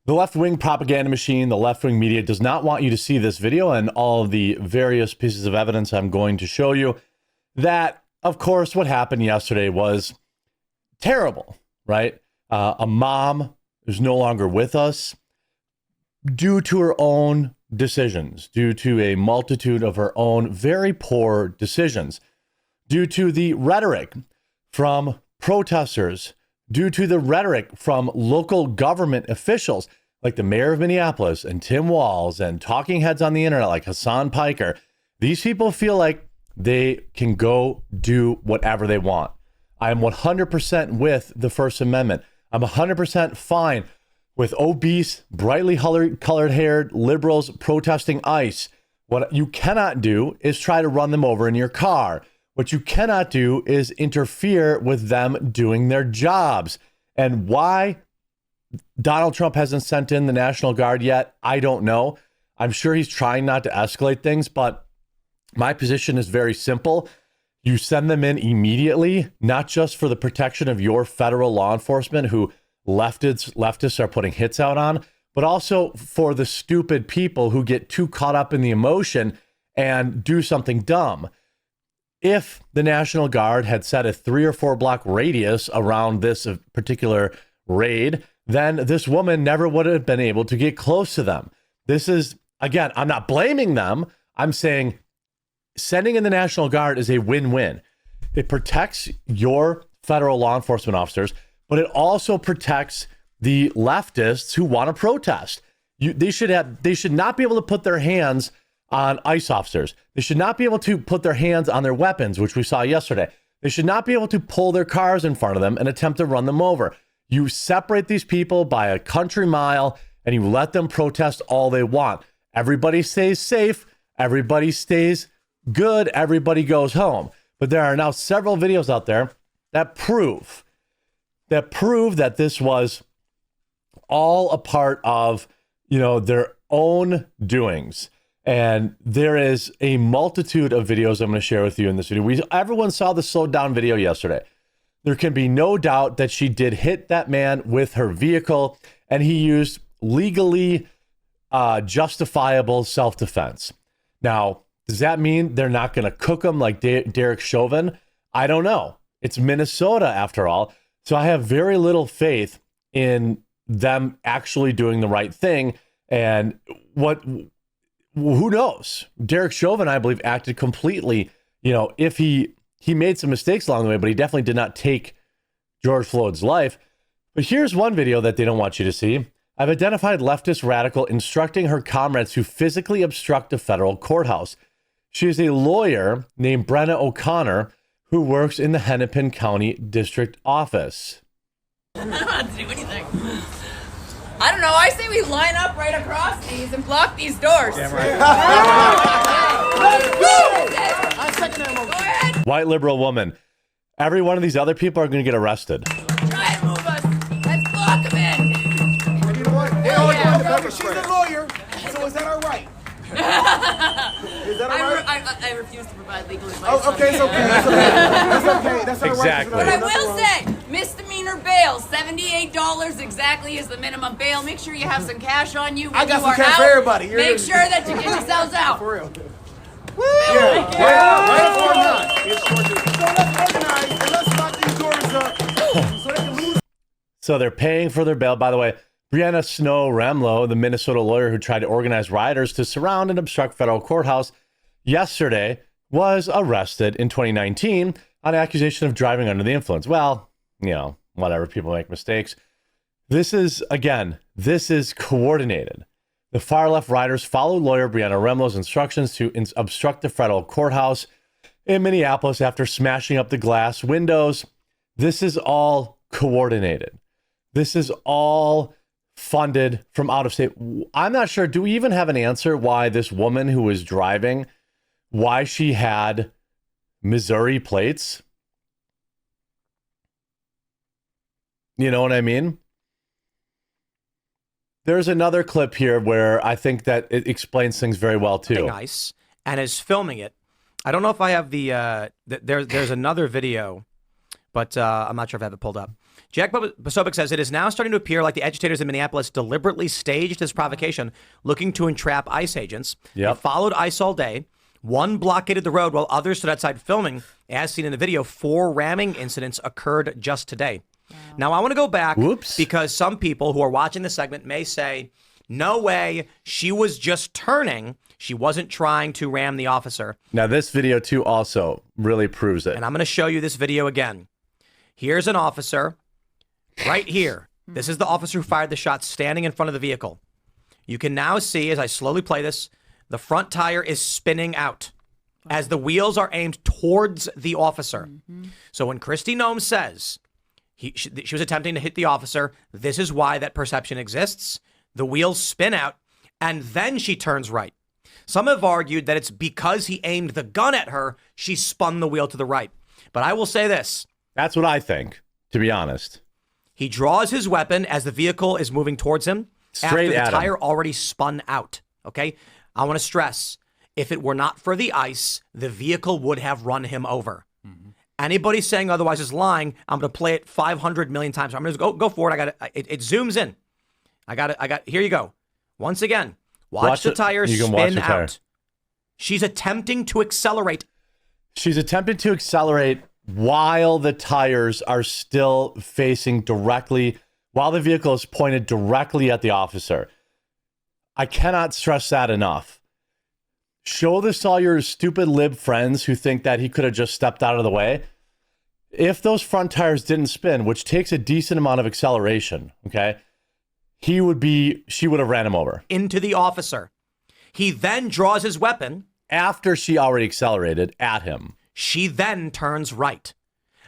The left-wing propaganda machine, the left-wing media does not want you to see this video and all of the various pieces of evidence I'm going to show you. That, of course, what happened yesterday was terrible, right? A mom is no longer with us due to her own decisions, due to a multitude of her own very poor decisions, due to the rhetoric from protesters, due to the rhetoric from local government officials like the mayor of Minneapolis and Tim Walz and talking heads on the internet like Hassan Piker. These people feel like they can go do whatever they want. I am 100% with the First Amendment. I'm 100% fine with obese, brightly colored-haired liberals protesting ICE. What you cannot do is try to run them over in your car. What you cannot do is interfere with them doing their jobs. And why Donald Trump hasn't sent in the National Guard yet, I don't know. I'm sure he's trying not to escalate things, but my position is very simple. You send them in immediately, not just for the protection of your federal law enforcement who leftists are putting hits out on, but also for the stupid people who get too caught up in the emotion and do something dumb. If the National Guard had set a 3 or 4 block radius around this particular raid, then this woman never would have been able to get close to them. This is, again, I'm not blaming them. I'm saying sending in the National Guard is a win-win. It protects your federal law enforcement officers, but it also protects the leftists who want to protest. They should not be able to put their hands on ICE officers. They should not be able to put their hands on their weapons, which we saw yesterday. They should not be able to pull their cars in front of them and attempt to run them over. You separate these people by a country mile and you let them protest all they want. Everybody stays safe. Everybody stays good. Everybody goes home. But there are now several videos out there that prove that this was all a part of, their own doings. And there is a multitude of videos I'm going to share with you in this video. Everyone saw the slowed down video yesterday. There can be no doubt that she did hit that man with her vehicle, and he used legally justifiable self-defense. Now, does that mean they're not going to cook him like Derek Chauvin? I don't know. It's Minnesota after all. So I have very little faith in them actually doing the right thing. And who knows? Derek Chauvin, I believe, acted completely, if he made some mistakes along the way, but he definitely did not take George Floyd's life. But here's one video that they don't want you to see. I've identified leftist radical instructing her comrades to physically obstruct a federal courthouse. She is a lawyer named Brenna O'Connor who works in the Hennepin County District Office. I don't know how to do anything. I don't know. I say we line up right across these and block these doors. Damn right. I second that motion. Go ahead. White liberal woman. Every one of these other people are going to get arrested. Try and move us. Let's block them in. And you know what? Okay, she's a lawyer, so is that all right? Is that all right? I refuse to provide legal advice. Oh, okay, it's okay. That's okay. That's okay. That's all right. Exactly. But I will say, misdemeanor bail, $78 exactly is the minimum bail. Make sure you have some cash on you when I got you some are cash out. for everybody. Make sure that you get yourselves out. For real. Woo! Yeah. Right or not. So let's organize and let's lock these doors up so they can lose. So they're paying for their bail. By the way, Brianna Snow Remlo, the Minnesota lawyer who tried to organize rioters to surround and obstruct federal courthouse yesterday, was arrested in 2019 on accusation of driving under the influence. Well, whatever, people make mistakes. This is coordinated. The far left rioters followed lawyer Brianna Remlo's instructions to obstruct the federal courthouse in Minneapolis after smashing up the glass windows. This is all coordinated. This is all funded from out of state. I'm not sure. Do we even have an answer why this woman who was driving, why she had Missouri plates? You know what I mean? There's another clip here where I think that it explains things very well too. Nice, and is filming it. I don't know if I have the there's another video, but I'm not sure if I have it pulled up. Jack Posobiec says, it is now starting to appear like the agitators in Minneapolis deliberately staged this provocation, looking to entrap ICE agents. Yep. They followed ICE all day. One blockaded the road while others stood outside filming. As seen in the video, 4 ramming incidents occurred just today. Wow. Now, I want to go back because some people who are watching this segment may say, no way, she was just turning. She wasn't trying to ram the officer. Now, this video, too, also really proves it. And I'm going to show you this video again. Here's an officer right here. This is the officer who fired the shot standing in front of the vehicle. You can now see, as I slowly play this, the front tire is spinning out as the wheels are aimed towards the officer. So when Kristi Noem says she was attempting to hit the officer, this is why that perception exists. The wheels spin out, and then she turns right. Some have argued that it's because he aimed the gun at her, she spun the wheel to the right. But I will say this. That's what I think, to be honest. He draws his weapon as the vehicle is moving towards him Straight after at the tire him. already spun out. Okay? I want to stress, if it were not for the ice, the vehicle would have run him over. Anybody saying otherwise is lying. I'm going to play it 500 million times. I'm going to go for it. It zooms in. Here you go. Once again, watch the tire spin out. She's attempting to accelerate. She's attempting to accelerate while the tires are still facing directly, while the vehicle is pointed directly at the officer. I cannot stress that enough. Show this to all your stupid lib friends who think that he could have just stepped out of the way. If those front tires didn't spin, which takes a decent amount of acceleration, okay, she would have ran him over. Into the officer. He then draws his weapon. After she already accelerated at him. She then turns right.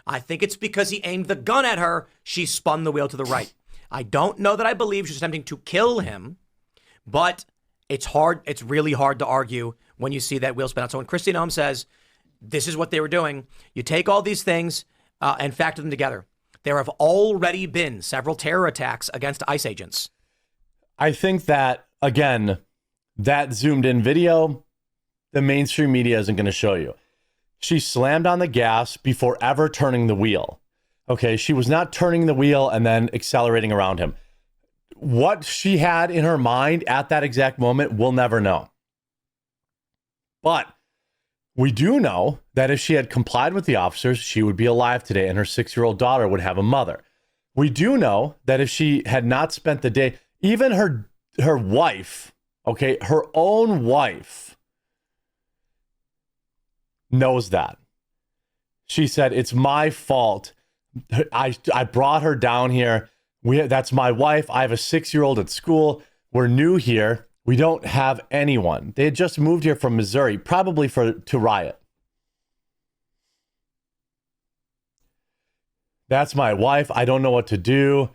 I think it's because he aimed the gun at her, she spun the wheel to the right. I don't know that I believe she's attempting to kill him, but it's hard. It's really hard to argue when you see that wheel spin out. So when Kristi Noem says, this is what they were doing, you take all these things and factor them together. There have already been several terror attacks against ICE agents. I think that, again, that zoomed in video, the mainstream media isn't going to show you. She slammed on the gas before ever turning the wheel. Okay, she was not turning the wheel and then accelerating around him. What she had in her mind at that exact moment, we'll never know. But we do know that if she had complied with the officers, she would be alive today and her 6-year-old daughter would have a mother. We do know that if she had not spent the day, even her wife, okay, her own wife knows that. She said, it's my fault. I brought her down here. That's my wife. I have a 6-year-old at school. We're new here. We don't have anyone. They had just moved here from Missouri, probably to riot. That's my wife. I don't know what to do.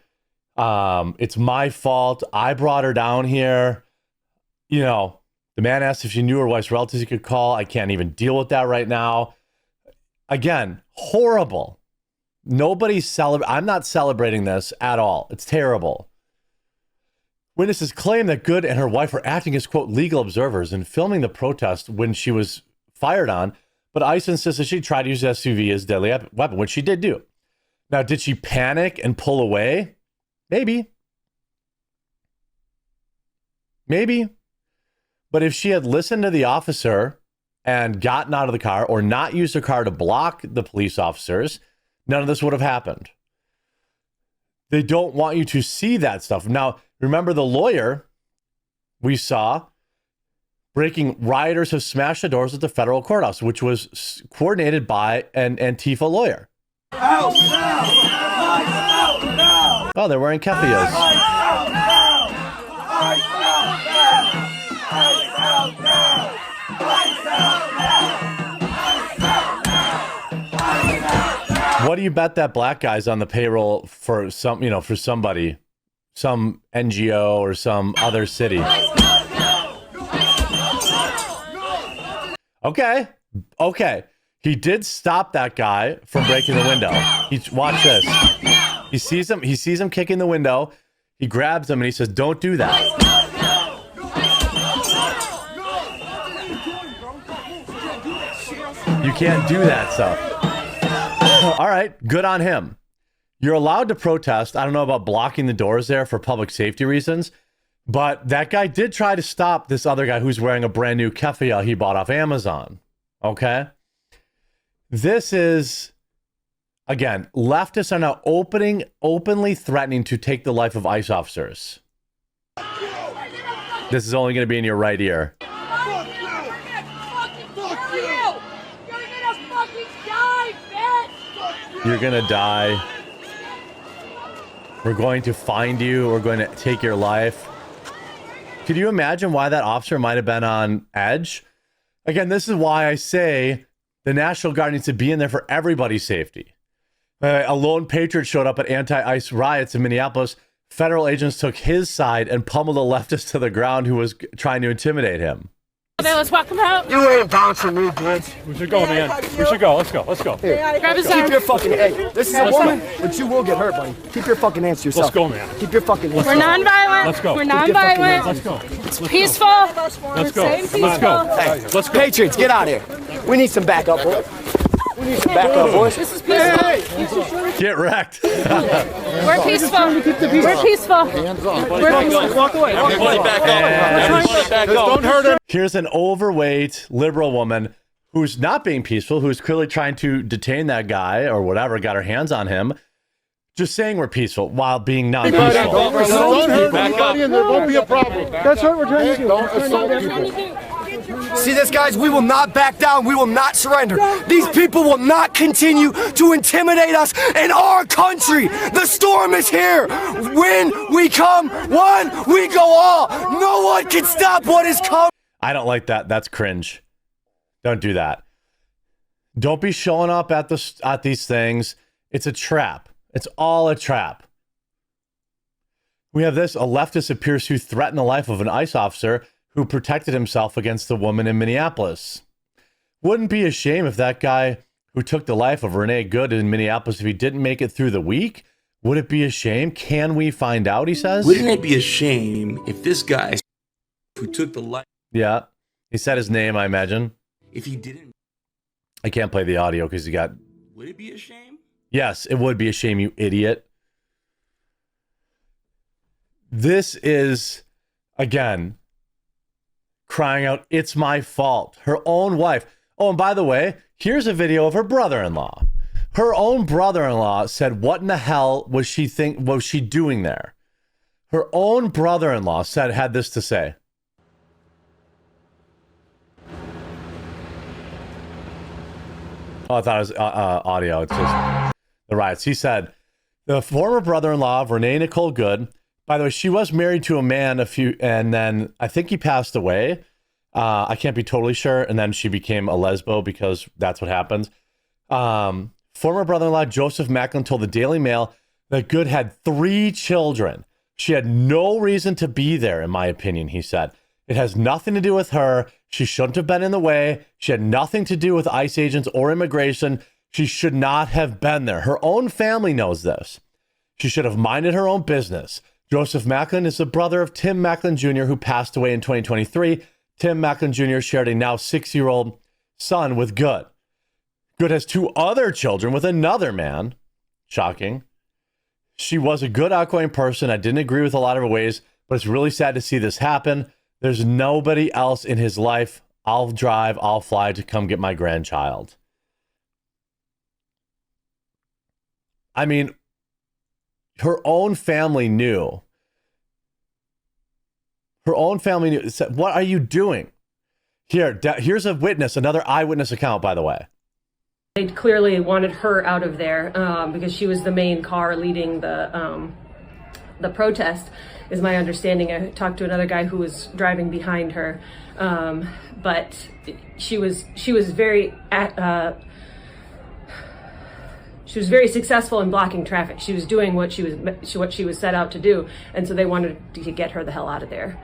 It's my fault. I brought her down here. You know, the man asked if she knew her wife's relatives he could call. I can't even deal with that right now. Again, horrible. I'm not celebrating this at all. It's terrible. Witnesses claim that Good and her wife were acting as, quote, legal observers and filming the protest when she was fired on, but ICE insists that she tried to use SUV as a deadly weapon, which she did do. Now, did she panic and pull away? Maybe. But if she had listened to the officer and gotten out of the car or not used her car to block the police officers, none of this would have happened. They don't want you to see that stuff. Now, remember the lawyer we saw breaking rioters have smashed the doors at the federal courthouse, which was coordinated by an Antifa lawyer. Out now! Oh, they're wearing kefios. What do you bet that black guy's on the payroll for for somebody, some NGO or some other city? Okay. He did stop that guy from breaking the window. Watch this. He sees him kicking the window. He grabs him and he says, "Don't do that." You can't do that stuff. All right, good on him. You're allowed to protest. I don't know about blocking the doors there for public safety reasons, but that guy did try to stop this other guy who's wearing a brand new keffiyeh he bought off Amazon. Okay? This is, again, leftists are now openly threatening to take the life of ICE officers. This is only going to be in your right ear. You're going to die. We're going to find you. We're going to take your life. Could you imagine why that officer might have been on edge? Again, this is why I say the National Guard needs to be in there for everybody's safety. A lone patriot showed up at anti-ICE riots in Minneapolis. Federal agents took his side and pummeled a leftist to the ground who was trying to intimidate him. Okay, let's walk him out. You ain't bouncing me, bitch. We should go, man. We should go. Let's go. Let's go. Grab his Keep arm. your fucking hey. This is a woman, but you will get hurt, buddy. Keep your fucking hands to yourself. Let's go, man. Keep your fucking hands. We're non-violent. Let's go. We're Keep your non-violent. Let's go. Peaceful. Let's go. Let's Let's go. Patriots, get out of here. We need some backup, boys. We need some backup, boys. This is peaceful. Get wrecked. We're peaceful. We're peaceful. We're peaceful. Walk away. Everybody back up. Everybody back up. Don't hurt him. Here's an overweight liberal woman who's not being peaceful, who's clearly trying to detain that guy or whatever, got her hands on him, just saying we're peaceful while being non-peaceful. Don't hurt anybody and there won't be a problem. That's what we're trying to do. Don't assault people. See this, guys? We will not back down. We will not surrender. These people will not continue to intimidate us in our country. The storm is here. When we come one, we go all. No one can stop what is coming. I don't like that. That's cringe. Don't do that. Don't be showing up at these things. It's a trap. It's all a trap. We have this. A leftist appears to threaten the life of an ICE officer who protected himself against the woman in Minneapolis. Wouldn't be a shame if that guy who took the life of Renee Good in Minneapolis, if he didn't make it through the week, would it be a shame? Can we find out, he says? Wouldn't it be a shame if this guy who took the life, Yeah. He said his name, I imagine. if he didn't, I can't play the audio because he got... would it be a shame? Yes, it would be a shame, you idiot. This is, again, crying out, it's my fault. Her own wife. Oh, and by the way, here's a video of her brother-in-law. Her own brother-in-law said, what in the hell was she doing there? Her own brother-in-law had this to say. Oh, I thought it was audio. It's just the riots. He said, the former brother-in-law of Renee Nicole Good, by the way, she was married to a man and then I think he passed away. I can't be totally sure. And then she became a lesbo because that's what happens. Former brother-in-law Joseph Macklin told the Daily Mail that Good had 3 children. She had no reason to be there, in my opinion, he said. It has nothing to do with her. She shouldn't have been in the way. She had nothing to do with ICE agents or immigration. She should not have been there. Her own family knows this. She should have minded her own business. Joseph Macklin is the brother of Tim Macklin Jr., who passed away in 2023. Tim Macklin Jr. shared a now 6-year-old son with Good. Good has 2 other children with another man. Shocking. She was a good, outgoing person. I didn't agree with a lot of her ways, but it's really sad to see this happen. There's nobody else in his life. I'll drive, I'll fly to come get my grandchild. I mean, her own family knew. Her own family knew. Said, what are you doing? Here's a witness, another eyewitness account, by the way. They clearly wanted her out of there because she was the main car leading the protest, is my understanding. I talked to another guy who was driving behind her, but she was very successful in blocking traffic. She was doing what she was set out to do, and so they wanted to get her the hell out of there.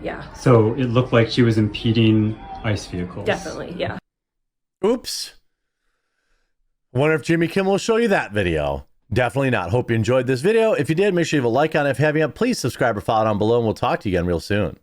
Yeah. So it looked like she was impeding ICE vehicles. Definitely, yeah. Oops. I wonder if Jimmy Kimmel will show you that video. Definitely not. Hope you enjoyed this video. If you did, make sure you leave a like on it. If you haven't yet, please subscribe or follow down below, and we'll talk to you again real soon.